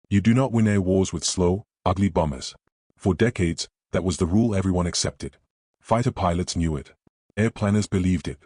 You do not win air wars with slow, ugly bombers. For decades, that was the rule everyone accepted. Fighter pilots knew it. Air planners believed it.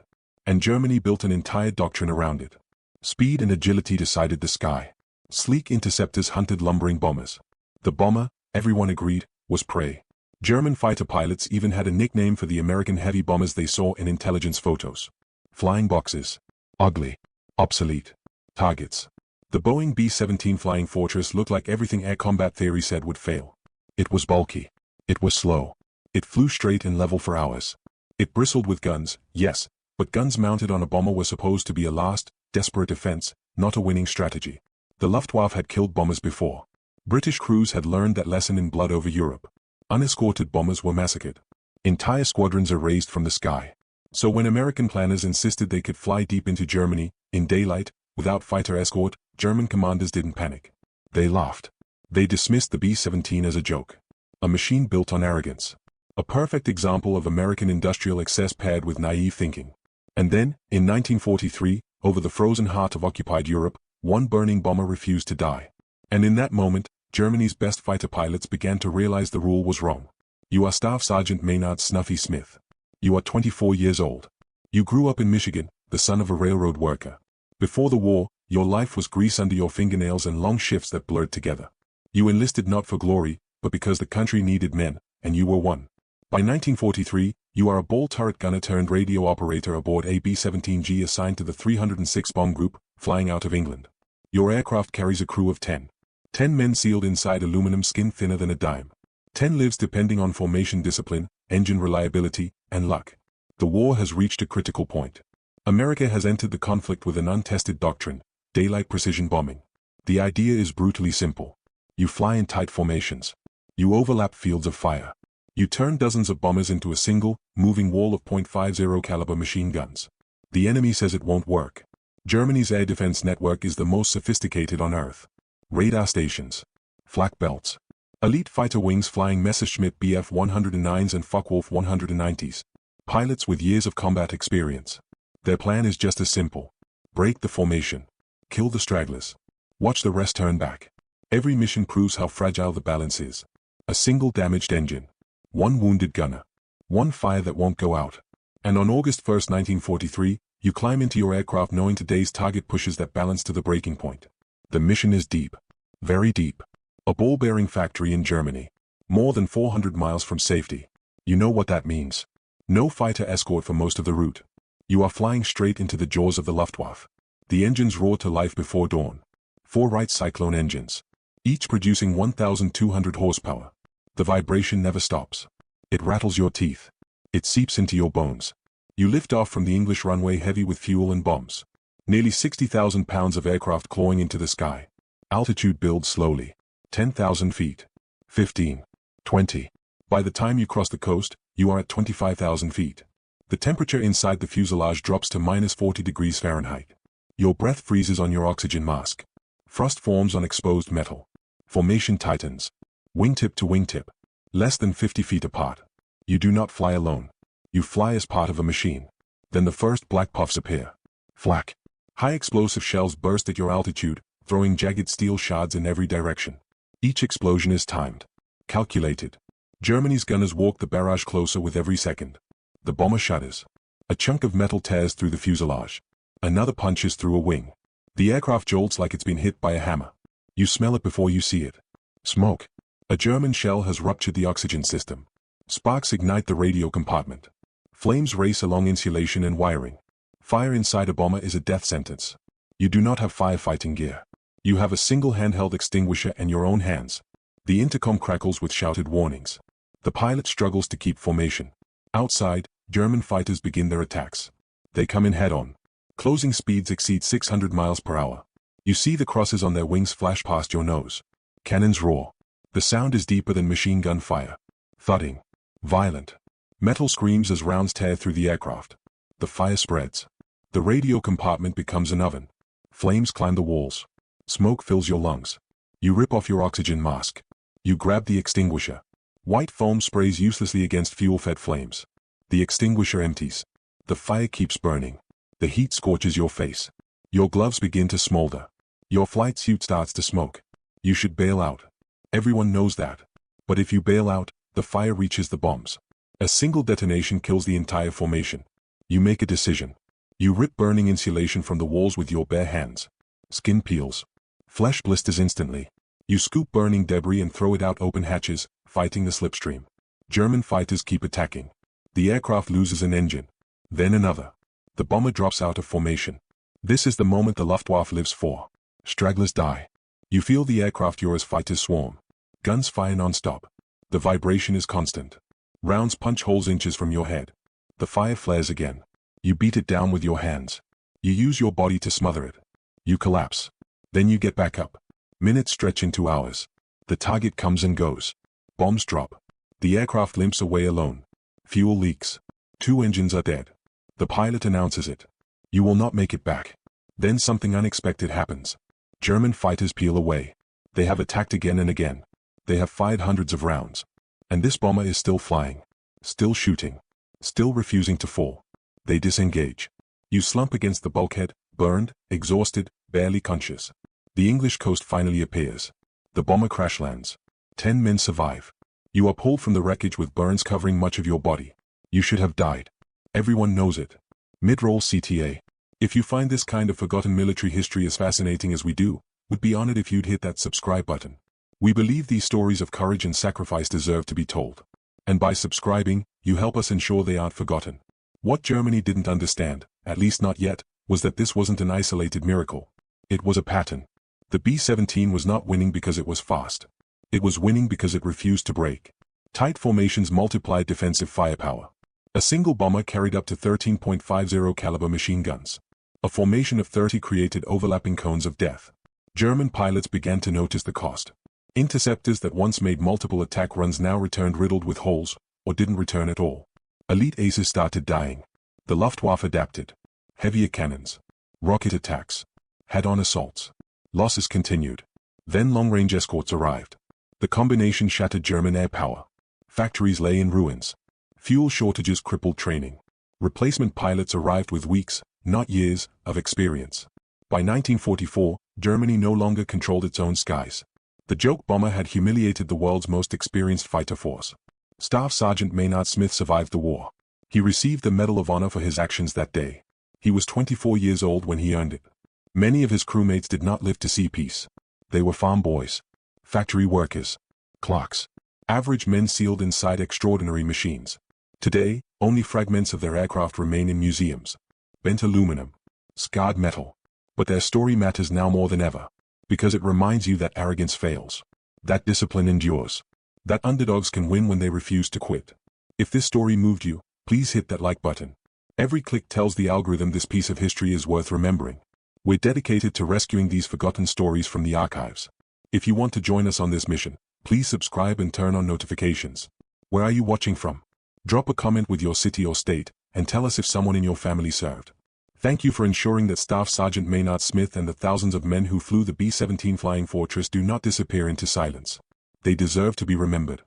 And Germany built an entire doctrine around it. Speed and agility decided the sky. Sleek interceptors hunted lumbering bombers. The bomber, everyone agreed, was prey. German fighter pilots even had a nickname for the American heavy bombers they saw in intelligence photos. Flying boxes. Ugly. Obsolete. Targets. The Boeing B-17 Flying Fortress looked like everything air combat theory said would fail. It was bulky. It was slow. It flew straight and level for hours. It bristled with guns, yes, but guns mounted on a bomber were supposed to be a last, desperate defense, not a winning strategy. The Luftwaffe had killed bombers before. British crews had learned that lesson in Blood over Europe. Unescorted bombers were massacred. Entire squadrons erased from the sky. So when American planners insisted they could fly deep into Germany, in daylight, without fighter escort, German commanders didn't panic. They laughed. They dismissed the B-17 as a joke. A machine built on arrogance. A perfect example of American industrial excess paired with naive thinking. And then, in 1943, over the frozen heart of occupied Europe, one burning bomber refused to die. And in that moment, Germany's best fighter pilots began to realize the rule was wrong. You are Staff Sergeant Maynard Snuffy Smith. You are 24 years old. You grew up in Michigan, the son of a railroad worker. Before the war, your life was grease under your fingernails and long shifts that blurred together. You enlisted not for glory, but because the country needed men, and you were one. By 1943, you are a ball turret gunner turned radio operator aboard a B-17G assigned to the 306 Bomb Group, flying out of England. Your aircraft carries a crew of 10. 10 men sealed inside aluminum skin thinner than a dime. 10 lives depending on formation discipline, engine reliability, and luck. The war has reached a critical point. America has entered the conflict with an untested doctrine, daylight precision bombing. The idea is brutally simple. You fly in tight formations. You overlap fields of fire. You turn dozens of bombers into a single, moving wall of .50 caliber machine guns. The enemy says it won't work. Germany's air defense network is the most sophisticated on Earth. Radar stations. Flak belts. Elite fighter wings flying Messerschmitt Bf-109s and Focke-Wulf 190s. Pilots with years of combat experience. Their plan is just as simple. Break the formation. Kill the stragglers. Watch the rest turn back. Every mission proves how fragile the balance is. A single damaged engine. One wounded gunner. One fire that won't go out. And on August 1, 1943, you climb into your aircraft knowing today's target pushes that balance to the breaking point. The mission is deep. Very deep. A ball-bearing factory in Germany. More than 400 miles from safety. You know what that means. No fighter escort for most of the route. You are flying straight into the jaws of the Luftwaffe. The engines roar to life before dawn. 4 Wright Cyclone engines. Each producing 1,200 horsepower. The vibration never stops. It rattles your teeth. It seeps into your bones. You lift off from the English runway heavy with fuel and bombs. Nearly 60,000 pounds of aircraft clawing into the sky. Altitude builds slowly. 10,000 feet. 15. 20. By the time you cross the coast, you are at 25,000 feet. The temperature inside the fuselage drops to -40 degrees Fahrenheit. Your breath freezes on your oxygen mask. Frost forms on exposed metal. Formation tightens. Wingtip to wingtip. Less than 50 feet apart. You do not fly alone. You fly as part of a machine. Then the first black puffs appear. Flak. High explosive shells burst at your altitude, throwing jagged steel shards in every direction. Each explosion is timed. Calculated. Germany's gunners walk the barrage closer with every second. The bomber shudders. A chunk of metal tears through the fuselage. Another punches through a wing. The aircraft jolts like it's been hit by a hammer. You smell it before you see it. Smoke. A German shell has ruptured the oxygen system. Sparks ignite the radio compartment. Flames race along insulation and wiring. Fire inside a bomber is a death sentence. You do not have firefighting gear. You have a single handheld extinguisher and your own hands. The intercom crackles with shouted warnings. The pilot struggles to keep formation. Outside, German fighters begin their attacks. They come in head-on. Closing speeds exceed 600 miles per hour. You see the crosses on their wings flash past your nose. Cannons roar. The sound is deeper than machine gun fire. Thudding. Violent. Metal screams as rounds tear through the aircraft. The fire spreads. The radio compartment becomes an oven. Flames climb the walls. Smoke fills your lungs. You rip off your oxygen mask. You grab the extinguisher. White foam sprays uselessly against fuel-fed flames. The extinguisher empties. The fire keeps burning. The heat scorches your face. Your gloves begin to smolder. Your flight suit starts to smoke. You should bail out. Everyone knows that. But if you bail out, the fire reaches the bombs. A single detonation kills the entire formation. You make a decision. You rip burning insulation from the walls with your bare hands. Skin peels. Flesh blisters instantly. You scoop burning debris and throw it out open hatches, fighting the slipstream. German fighters keep attacking. The aircraft loses an engine. Then another. The bomber drops out of formation. This is the moment the Luftwaffe lives for. Stragglers die. You feel the aircraft yours fighters swarm. Guns fire non-stop. The vibration is constant. Rounds punch holes inches from your head. The fire flares again. You beat it down with your hands. You use your body to smother it. You collapse. Then you get back up. Minutes stretch into hours. The target comes and goes. Bombs drop. The aircraft limps away alone. Fuel leaks. 2 engines are dead. The pilot announces it. You will not make it back. Then something unexpected happens. German fighters peel away. They have attacked again and again. They have fired hundreds of rounds. And this bomber is still flying. Still shooting. Still refusing to fall. They disengage. You slump against the bulkhead, burned, exhausted, barely conscious. The English coast finally appears. The bomber crash lands. 10 men survive. You are pulled from the wreckage with burns covering much of your body. You should have died. Everyone knows it. Mid-roll CTA. If you find this kind of forgotten military history as fascinating as we do, we'd be honored if you'd hit that subscribe button. We believe these stories of courage and sacrifice deserve to be told. And by subscribing, you help us ensure they aren't forgotten. What Germany didn't understand, at least not yet, was that this wasn't an isolated miracle. It was a pattern. The B-17 was not winning because it was fast. It was winning because it refused to break. Tight formations multiplied defensive firepower. A single bomber carried up to 13.50 caliber machine guns. A formation of 30 created overlapping cones of death. German pilots began to notice the cost. Interceptors that once made multiple attack runs now returned riddled with holes, or didn't return at all. Elite aces started dying. The Luftwaffe adapted. Heavier cannons. Rocket attacks. Head-on assaults. Losses continued. Then long-range escorts arrived. The combination shattered German air power. Factories lay in ruins. Fuel shortages crippled training. Replacement pilots arrived with weeks, not years, of experience. By 1944, Germany no longer controlled its own skies. The joke bomber had humiliated the world's most experienced fighter force. Staff Sergeant Maynard Smith survived the war. He received the Medal of Honor for his actions that day. He was 24 years old when he earned it. Many of his crewmates did not live to see peace. They were farm boys. Factory workers. Clerks. Average men sealed inside extraordinary machines. Today, only fragments of their aircraft remain in museums. Bent aluminum. Scarred metal. But their story matters now more than ever. Because it reminds you that arrogance fails. That discipline endures. That underdogs can win when they refuse to quit. If this story moved you, please hit that like button. Every click tells the algorithm this piece of history is worth remembering. We're dedicated to rescuing these forgotten stories from the archives. If you want to join us on this mission, please subscribe and turn on notifications. Where are you watching from? Drop a comment with your city or state, and tell us if someone in your family served. Thank you for ensuring that Staff Sergeant Maynard Smith and the thousands of men who flew the B-17 Flying Fortress do not disappear into silence. They deserve to be remembered.